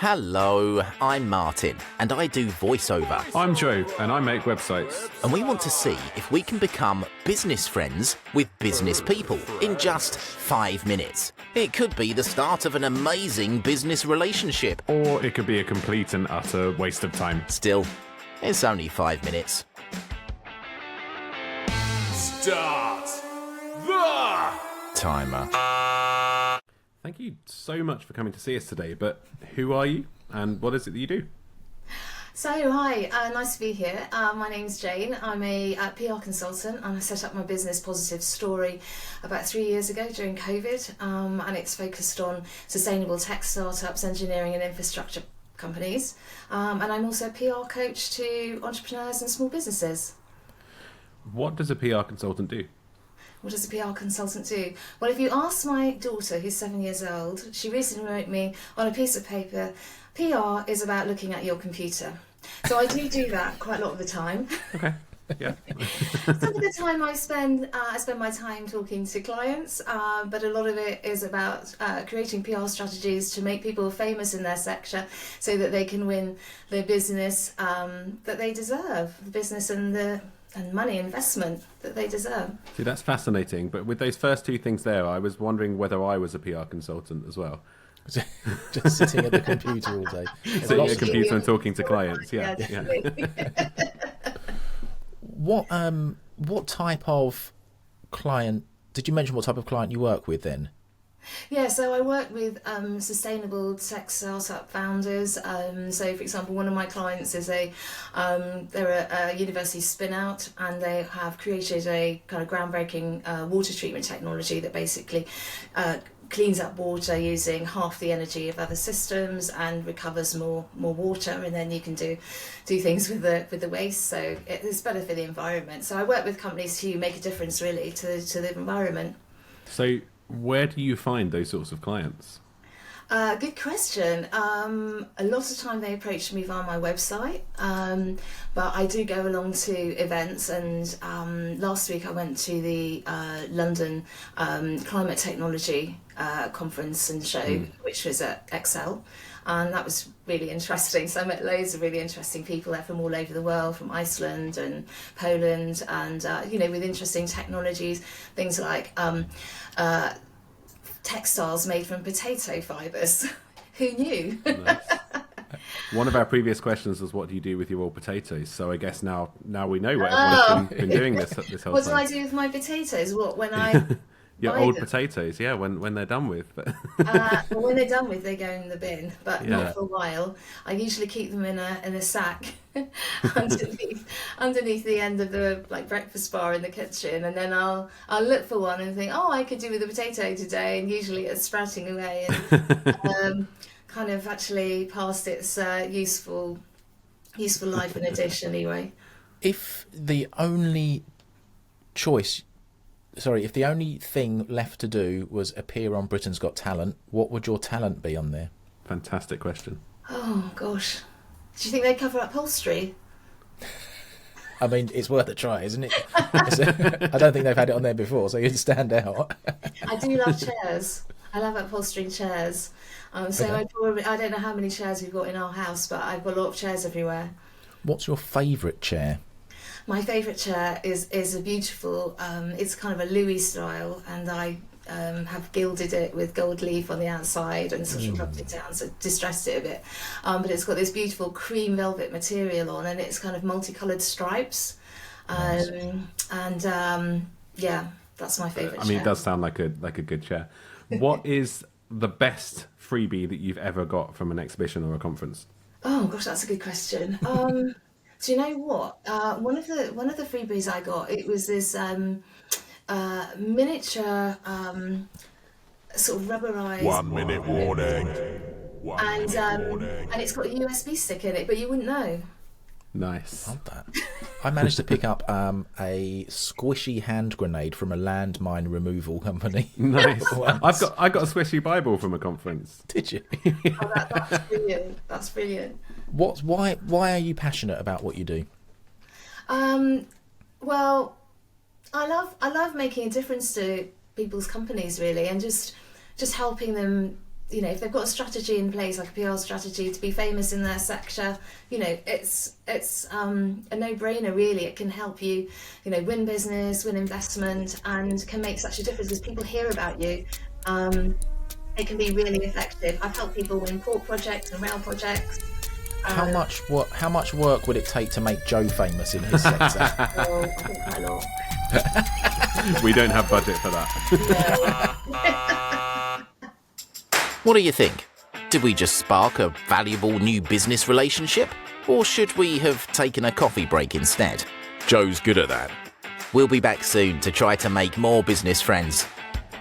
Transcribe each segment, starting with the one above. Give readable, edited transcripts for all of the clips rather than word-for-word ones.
Hello, I'm Martin, and I do voiceover. I'm Joe, and I make websites. And we want to see if we can become business friends with business people in just 5 minutes. It could be the start of an amazing business relationship. Or it could be a complete and utter waste of time. Still, it's only 5 minutes. Start the Timer. Thank you so much for coming to see us today, but who are you and what is it that you do? So, hi, nice to be here. My name's Jane. I'm a PR consultant, and I set up my business Positive Story about 3 years ago during COVID, and it's focused on sustainable tech startups, engineering and infrastructure companies. And I'm also a PR coach to entrepreneurs and small businesses. What does a PR consultant do? What does a PR consultant do? Well, if you ask my daughter, who's 7 years old, she recently wrote me on a piece of paper, PR is about looking at your computer. So I do that quite a lot of the time. Okay, yeah. Some of the time I spend my time talking to clients, but a lot of it is about creating PR strategies to make people famous in their sector so that they can win the business that they deserve, the business and money investment that they deserve. See, that's fascinating, but with those first two things there, I was wondering whether I was a PR consultant as well. Just sitting at the computer all day. Sitting at a computer and talking to clients, yeah. What type of client, did you mention what type of client you work with then? Yeah, so I work with sustainable tech startup founders. So, for example, one of my clients is they're a university spin out, and they have created a kind of groundbreaking water treatment technology that basically cleans up water using half the energy of other systems and recovers more water, and then you can do things with the waste. So it's better for the environment. So I work with companies who make a difference really to the environment. So where do you find those sorts of clients? Good question. A lot of time they approach me via my website, but I do go along to events, and last week I went to the London Climate Technology conference and show, which was at Excel, and that was really interesting. So I met loads of really interesting people there from all over the world, from Iceland and Poland, and with interesting technologies, things like textiles made from potato fibres. Who knew? Nice. One of our previous questions was, what do you do with your old potatoes? So I guess now we know what everyone's been doing this whole time. What do I do with my potatoes? What, when I your old potatoes, yeah, when they're done with. well, when they're done with, they go in the bin, but not for a while. I usually keep them in a sack underneath the end of the breakfast bar in the kitchen, and then I'll look for one and think, I could do with a potato today, and usually it's sprouting away and kind of actually past its useful life in a dish anyway. If the only thing left to do was appear on Britain's Got Talent, what would your talent be on there? Fantastic question. Oh gosh, do you think they cover upholstery? I mean, it's worth a try, isn't it? I don't think they've had it on there before, so you'd stand out. I do love chairs. I love upholstering chairs. So okay. I don't know how many chairs we've got in our house, but I've got a lot of chairs everywhere. What's your favourite chair? My favourite chair is a beautiful, it's kind of a Louis style, and I have gilded it with gold leaf on the outside and sort of rubbed it down, so distressed it a bit. But it's got this beautiful cream velvet material on, and it's kind of multicoloured stripes. Nice. That's my favourite chair. It does sound like a good chair. What is the best freebie that you've ever got from an exhibition or a conference? Oh gosh, that's a good question. Do you know what? One of the freebies I got, it was this miniature sort of rubberized 1 minute warning. And it's got a USB stick in it, but you wouldn't know. Nice. Love that. I managed to pick up a squishy hand grenade from a landmine removal company. Nice. I got a squishy Bible from a conference. Did you? That's brilliant. That's brilliant. Why are you passionate about what you do? Well, I love making a difference to people's companies really, and just helping them if they've got a strategy in place, like a PR strategy, to be famous in their sector, it's a no-brainer, really. It can help you, win business, win investment, and can make such a difference because people hear about you. It can be really effective. I've helped people win port projects and rail projects. How much work would it take to make Joe famous in his sector? I think quite a lot. We don't have budget for that. What do you think? Did we just spark a valuable new business relationship? Or should we have taken a coffee break instead? Joe's good at that. We'll be back soon to try to make more business friends.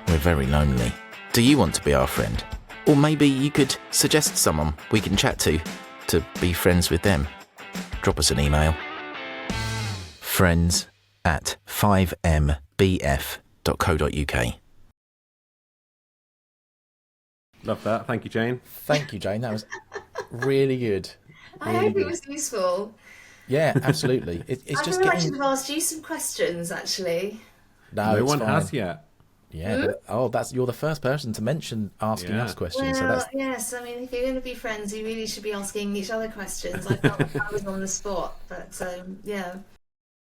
We're very lonely. Do you want to be our friend? Or maybe you could suggest someone we can chat to be friends with them. Drop us an email. friends@5mbf.co.uk. Love that. Thank you, Jane. Thank you, Jane. That was really good. I hope it was useful. Yeah, absolutely. It's I just feel like I should getting. have asked you some questions, actually. No, No it's one fine. has yet. Yeah. You're the first person to mention asking Yeah. us questions. So Well, that's yes, I mean, if you're going to be friends, you really should be asking each other questions. I felt like I was on the spot, but yeah.